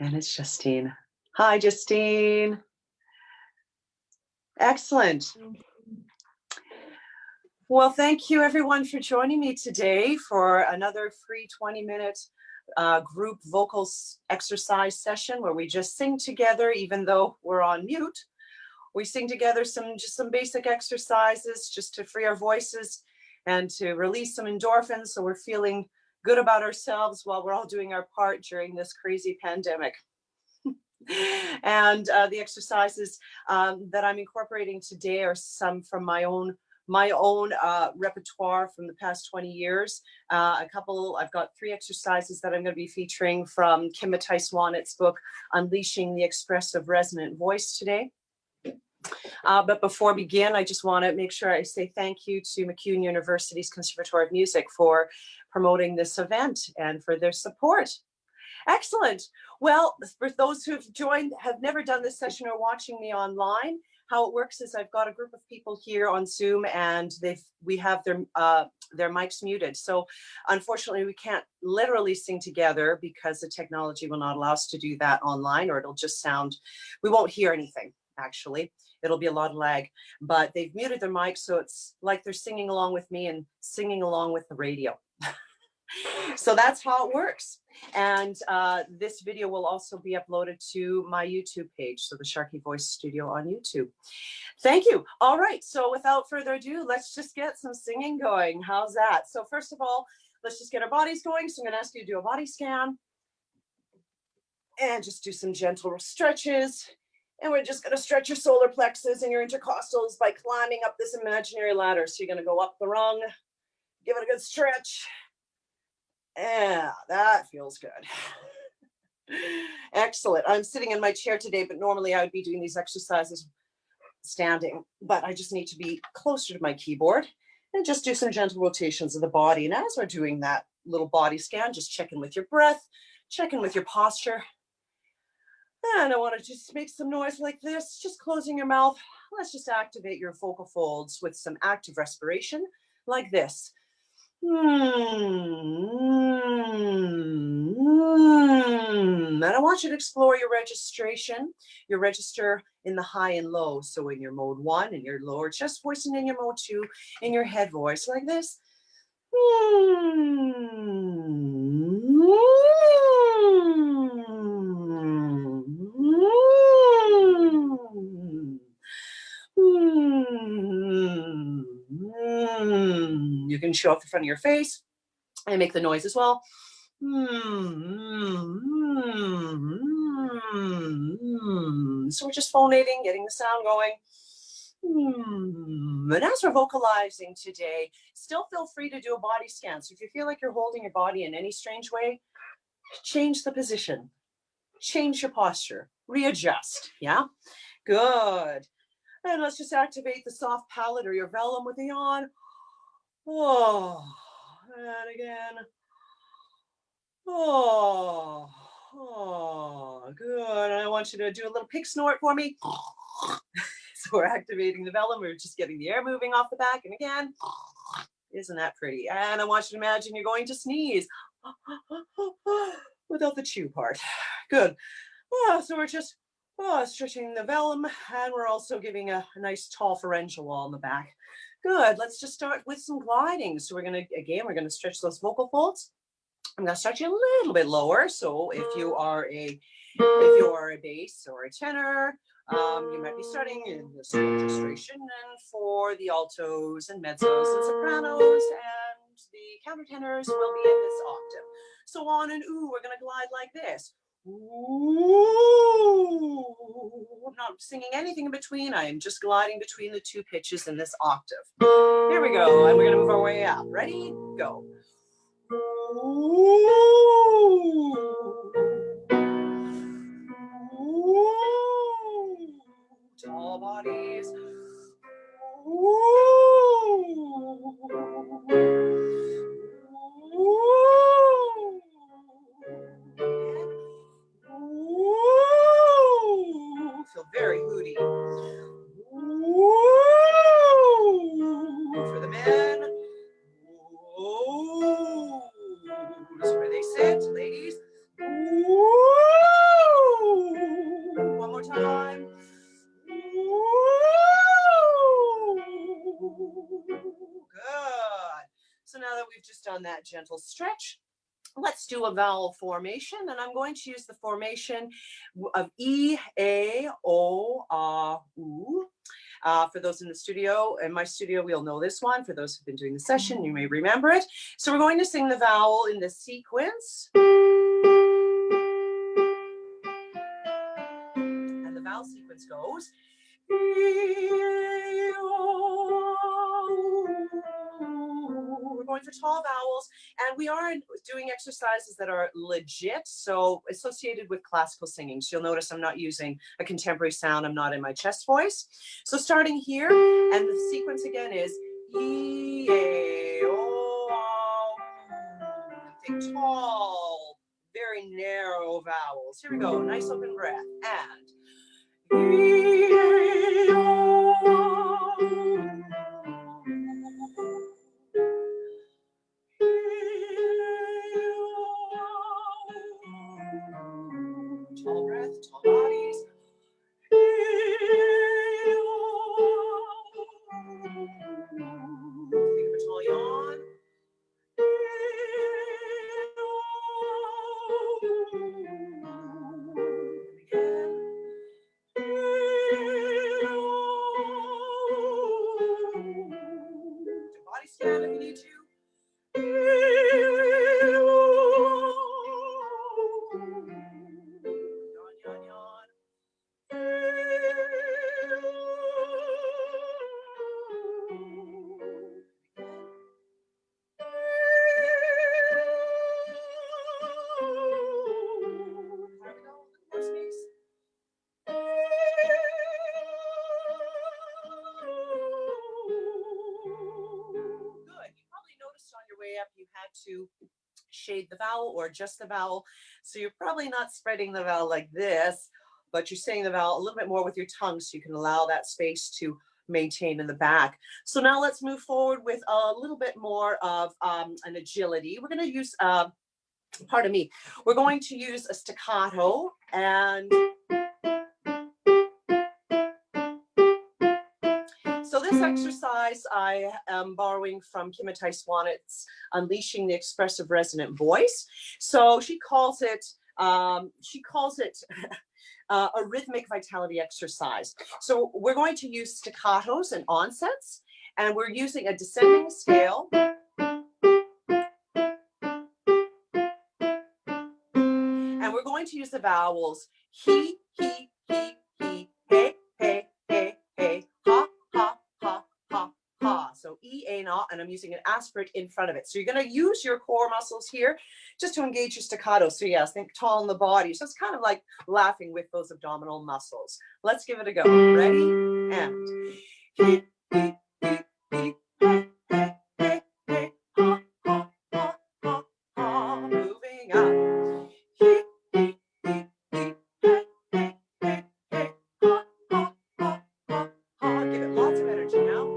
And it's Justine. Hi, Justine. Excellent. Well, thank you everyone for joining me today for another free 20-minute group vocal exercise session where we just sing together, even though we're on mute. We sing together some basic exercises just to free our voices and to release some endorphins so we're feeling good about ourselves while we're all doing our part during this crazy pandemic. And the exercises that I'm incorporating today are some from my own repertoire from the past 20 years. I've got 3 exercises that I'm going to be featuring from Kim Matthai-Swanet's book, Unleashing the Expressive Resonant Voice today. But before we begin, I just want to make sure I say thank you to MacEwan University's Conservatory of Music for promoting this event and for their support. Excellent. Well, for those who have joined, have never done this session or watching me online, how it works is I've got a group of people here on Zoom and we have their mics muted. So unfortunately, we can't literally sing together because the technology will not allow us to do that online, or it'll just sound, we won't hear anything, actually. It'll be a lot of lag, but they've muted their mics, so it's like they're singing along with me and singing along with the radio. So that's how it works. And this video will also be uploaded to my YouTube page, so the Sharkey Voice Studio on YouTube. Thank you. All right, so without further ado, let's just get some singing going. How's that? So first of all, let's just get our bodies going. So I'm going to ask you to do a body scan and just do some gentle stretches. And we're just going to stretch your solar plexus and your intercostals by climbing up this imaginary ladder. So you're going to go up the rung, give it a good stretch. Yeah, that feels good. Excellent. I'm sitting in my chair today, but normally I would be doing these exercises standing, but I just need to be closer to my keyboard and just do some gentle rotations of the body. And as we're doing that little body scan, just check in with your breath, check in with your posture. And I want to just make some noise like this, just closing your mouth. Let's just activate your vocal folds with some active respiration like this. And I want you to explore your registration, your register in the high and low. So in your mode 1 and your lower chest voice, and in your mode 2 in your head voice like this. You can show off the front of your face and make the noise as well. So we're just phonating, getting the sound going. And as we're vocalizing today, still feel free to do a body scan. So if you feel like you're holding your body in any strange way, change the position, change your posture, readjust. Yeah, good. And let's just activate the soft palate or your velum with a yawn. Oh, and again. Oh, good. And I want you to do a little pig snort for me. So we're activating the velum. We're just getting the air moving off the back. And again, isn't that pretty? And I want you to imagine you're going to sneeze without the chew part. Good. So we're just stretching the velum, and we're also giving a nice tall pharyngeal wall in the back. Good. Let's just start with some gliding. So we're going to stretch those vocal folds. I'm going to start you a little bit lower. So if you are a bass or a tenor, you might be starting in this registration, and for the altos and mezzos and sopranos and the countertenors will be in this octave. So on an ooh, we're going to glide like this. Ooh. I'm not singing anything in between. I am just gliding between the 2 pitches in this octave. Here we go, and we're going to move our way up. Ready? Go. Ooh. Ooh. Tall bodies. Ooh. Ooh. Ooh. Feel very hooty. Ooh. For the men. Ooh. That's where they sit, ladies. Ooh. that gentle stretch. Let's do a vowel formation, and I'm going to use the formation of E, A, O, A, U. For those in the studio, in my studio, we'll know this one. For those who've been doing the session, you may remember it. So we're going to sing the vowel in the sequence. And the vowel sequence goes. We're going for tall vowels, and we are doing exercises that are legit, so associated with classical singing. So you'll notice I'm not using a contemporary sound. I'm not in my chest voice. So starting here, and the sequence again is E, A, O, think tall, very narrow vowels. Here we go. Nice open breath. And tall breath, tall bodies. Think of a tall yawn. Again. Body stand if you need to. Yawn, yawn, yawn. More space. Good. You probably noticed on your way up you had to shade the vowel or adjust the vowel. So you're probably not spreading the vowel like this, but you're saying the vowel a little bit more with your tongue so you can allow that space to maintain in the back. So now let's move forward with a little bit more of an agility. We're going to use, pardon me, we're going to use a staccato, and so this exercise I am borrowing from Kim Swanet's Unleashing the Expressive Resonant Voice. So she calls it a rhythmic vitality exercise. So we're going to use staccatos and onsets, and we're using a descending scale. And we're going to use the vowels he, hey, hey, hey, hey, ha, ha, ha, ha, ha. So E, A, na, and I'm using an aspirate in front of it. So you're going to use your core muscles here just to engage your staccato. So yes, think tall in the body. So it's kind of like laughing with those abdominal muscles. Let's give it a go. Ready? And he, hey, hey, hey, hey, hey, ha, ha, ha, ha, ha. Moving up. Give it lots of energy now.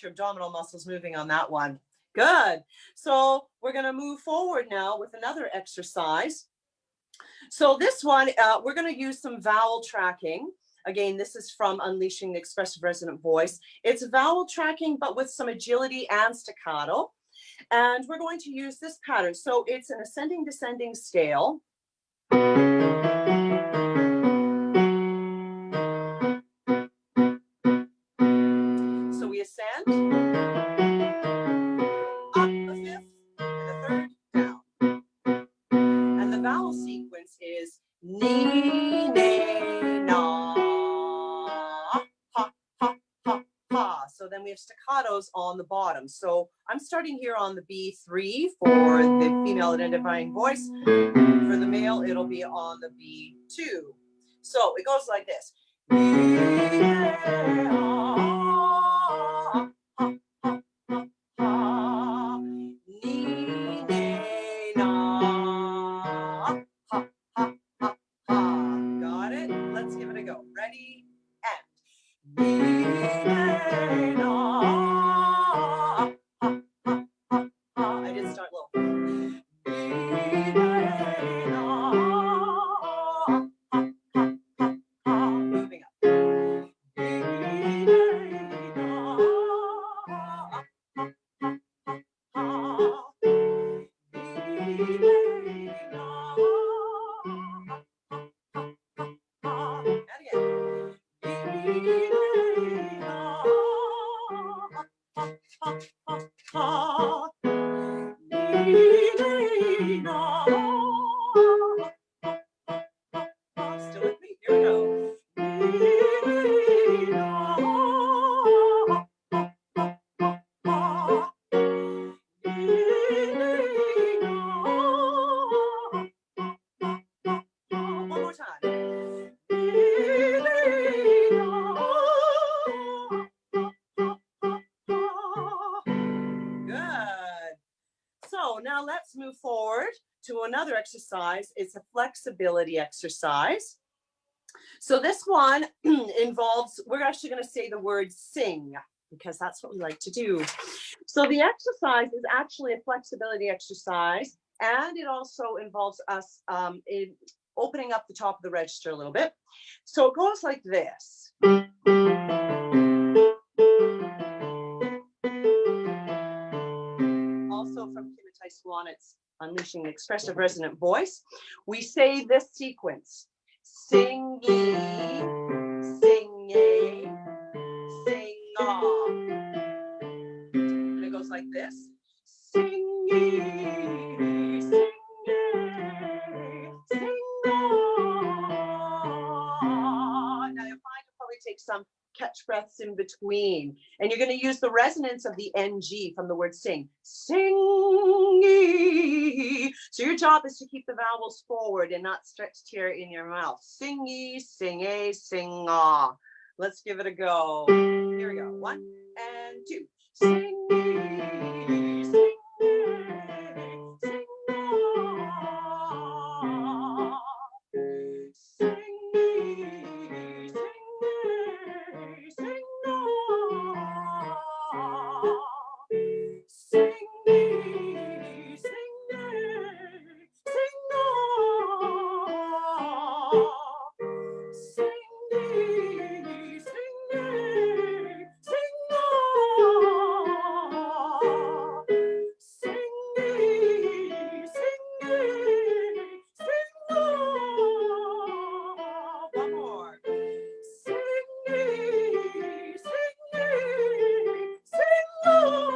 Your abdominal muscles moving on that one. Good. So we're going to move forward now with another exercise. So this one, we're going to use some vowel tracking. Again, this is from Unleashing the Expressive Resonant Voice. It's vowel tracking, but with some agility and staccato. And we're going to use this pattern. So it's an ascending, descending scale. So we ascend, up a fifth, and a third, down. And the vowel sequence is ni, ne, na, ha, ha, ha, ha. So then we have staccatos on the bottom. So I'm starting here on the B3 for the female identifying voice. For the male, it'll be on the B2. So it goes like this. Got it? Let's give it a go. Ready? I did start low. Moving up. And again. Still with me? Here we go. One more time. Good. So now let's move forward to another exercise. It's a flexibility exercise. So this one involves, we're actually going to say the word sing because that's what we like to do. So the exercise is actually a flexibility exercise, and it also involves us in opening up the top of the register a little bit. So it goes like this. Also from Kimmitai Swanet's Unleashing the Expressive Resonant Voice, we say this sequence. Sing-ye, sing-ye, sing-ah. And it goes like this. Sing-ye, sing-ye, sing-ah. Now you'll find you'll probably take some catch breaths in between. And you're going to use the resonance of the NG from the word sing. Sing-ye. So your job is to keep the vowels forward and not stretched here in your mouth. Sing-ye, sing-a, sing-ah. Let's give it a go. Here we go. 1 and 2. Sing-ye, sing-ye, sing-ah. Sing-ye, sing-ye, sing-ah. Sing-ye, sing-ye, sing-ah. Sing-ye, sing-ye, sing-ah. Sing-ye, sing-ye, sing-ah. One more. Sing-ye, sing-ye, sing-ah.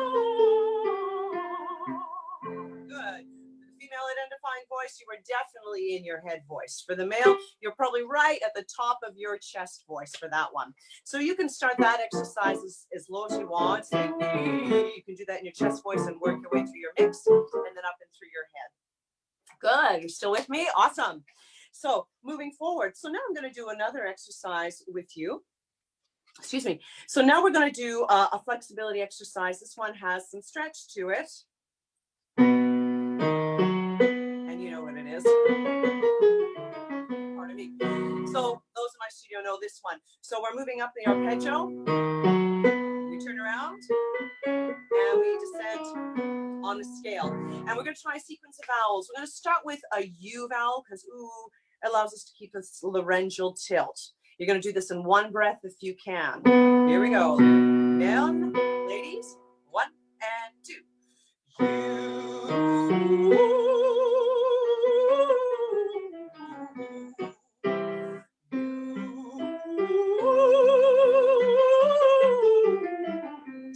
Good. For the female identifying voice, you are definitely in your head voice. For the male, you're probably right at the top of your chest voice for that one. So you can start that exercise as low as you want. You can do that in your chest voice and work your way through your mix and then up and through your head. Good. You're still with me? Awesome. So moving forward. So now I'm going to do another exercise with you. Excuse me. So now we're going to do a flexibility exercise. This one has some stretch to it. And you know what it is. Pardon me. So those in my studio know this one. So we're moving up the arpeggio. We turn around and we descend on the scale. And we're going to try a sequence of vowels. We're going to start with a U vowel because ooh allows us to keep this laryngeal tilt. You're going to do this in one breath if you can. Here we go. Men, ladies, 1 and 2. You.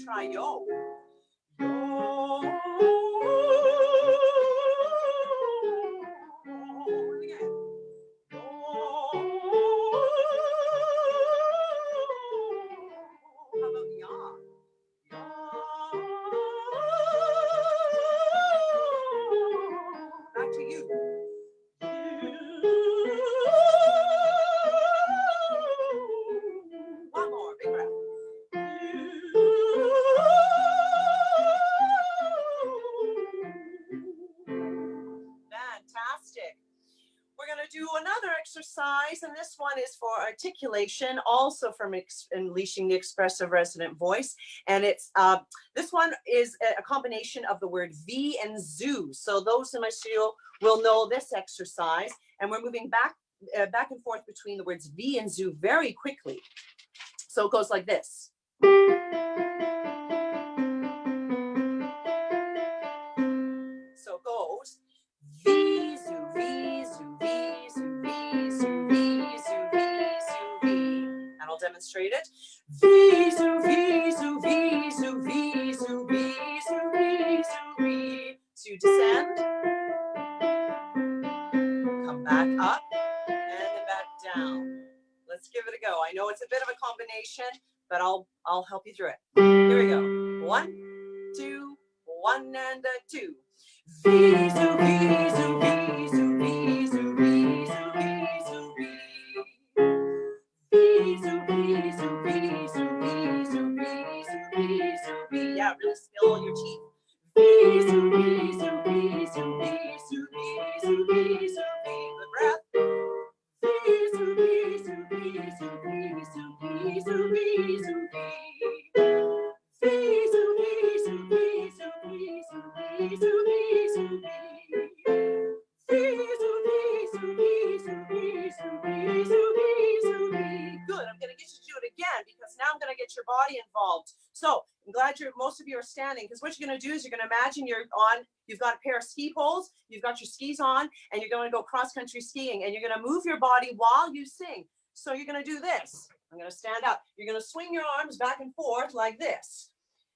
Try yo. Yo. Again. Yo. How about ya? we're going to do another exercise, and this one is for articulation, also from unleashing the expressive resonant voice. And it's this one is a combination of the word V and zoo. So those in my studio will know this exercise, and we're moving back and forth between the words V and zoo very quickly. So it goes like this. So it goes V, zoo, V, zoo, V, zoo, V, zoo, V, zoo, V, zoo, V. And I'll demonstrate it. V, zoo, V, zoo, V, zoo, V, zoo, V, zoo, V, zoo, V. So you descend, come back up, and then back down. Let's give it a go. I know it's a bit of a combination, but I'll help you through it. Here we go. 1, 2, 1 and a 2. V, zoo, V, zoo, V, zoo, V, zoo, V, zoo, V, zoo, V. V, zoo, V, zoo, V, zoo, V, zoo, V, zoo, V, zoo, V. Yeah, really spill your teeth. V, zoo, V, zoo, V, zoo, V, zoo, V, zoo, V, zoo, V. Good breath. V, zoo, V, zoo, V, zoo, V, zoo, V, zoo, V, zoo, V. V, zoo, V, zoo, V, zoo, V, zoo, V, zoo, V, zoo, V. V, zoo, V, zoo, V, zoo, V, zoo, V, zoo, V, zoo, V. Good. I'm going to get you to do it again because now I'm going to get your body involved. So I'm glad most of you are standing, because what you're going to do is you're going to imagine you've got a pair of ski poles, you've got your skis on, and you're going to go cross-country skiing, and you're going to move your body while you sing. So you're going to do this. I'm going to stand up. You're going to swing your arms back and forth like this.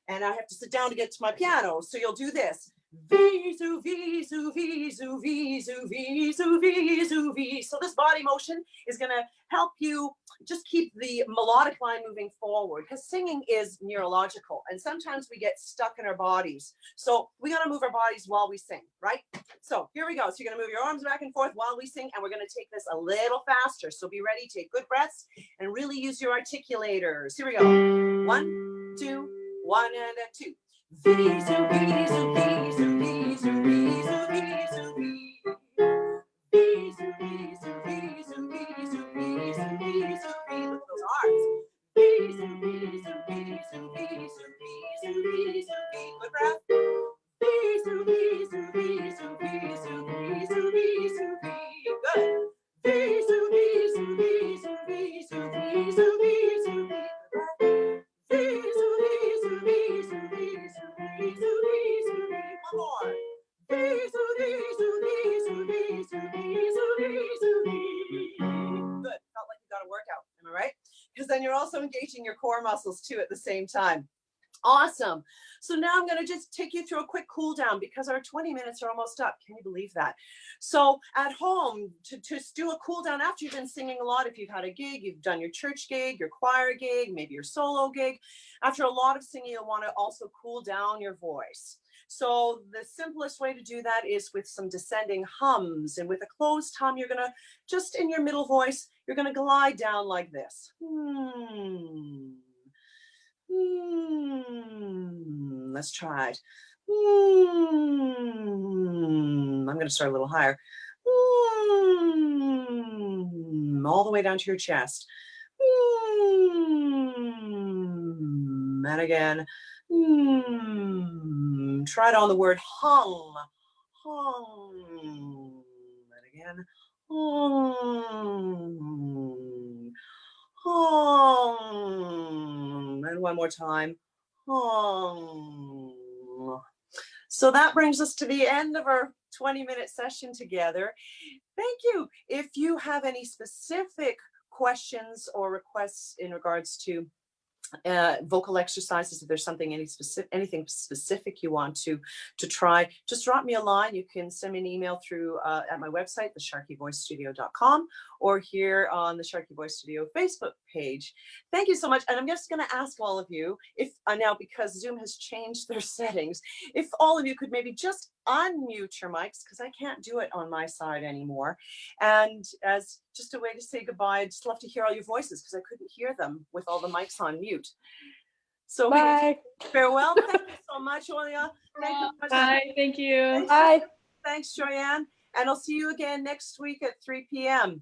And I have to sit down to get to my piano. So you'll do this. V, zoo, V, zoo, V, zoo, V, zoo, V, zoo, V, zoo, V. So this body motion is going to help you just keep the melodic line moving forward, because singing is neurological, and sometimes we get stuck in our bodies. So we got to move our bodies while we sing, right? So here we go. So you're going to move your arms back and forth while we sing, and we're going to take this a little faster. So be ready, take good breaths, and really use your articulators. Here we go. 1, 2, 1 and a 2. V, zoo, V, zoo, V, zoo, V, zoo, V, zoo, V, zoo, V. V, zoo, V, zoo, V, zoo, V, zoo, V, zoo, V, zoo, V. Look at those arms. V, zoo, V, zoo, V, zoo, V, zoo, V, zoo, V, zoo, V. Good breath. V, zoo, V, zoo, V, zoo, V, zoo, V, zoo, V, zoo, V. Good. V, zoo, V, zoo, V, zoo, V, zoo, V, zoo, V, zoo, V. One more. Good. Felt like you got a workout. Am I right? Because then you're also engaging your core muscles too at the same time. Awesome. So now I'm going to just take you through a quick cool down, because our 20 minutes are almost up. Can you believe that? So at home, to do a cool down after you've been singing a lot, if you've had a gig, you've done your church gig, your choir gig, maybe your solo gig. After a lot of singing, you'll want to also cool down your voice. So the simplest way to do that is with some descending hums. And with a closed hum, you're going to, just in your middle voice, you're going to glide down like this. Let's try it. I'm going to start a little higher. All the way down to your chest. And again. Try it on the word hung. Hung. And again. Hung. Hung. And one more time. Hung. So that brings us to the end of our 20-minute session together. Thank you. If you have any specific questions or requests in regards to vocal exercises, if there's something, anything specific you want to try, just drop me a line. You can send me an email through at my website, thesharkeyvoicestudio.com, or here on the Sharkey Voice Studio Facebook page. Thank you so much. And I'm just going to ask all of you, if now, because Zoom has changed their settings, if all of you could maybe just unmute your mics, because I can't do it on my side anymore. And as just a way to say goodbye, I'd just love to hear all your voices, because I couldn't hear them with all the mics on mute. So bye. Farewell. Thank you so much, Olia. Thank you so much. Bye. Thank you. Thanks, bye. Thanks, Joyanne. And I'll see you again next week at 3 p.m.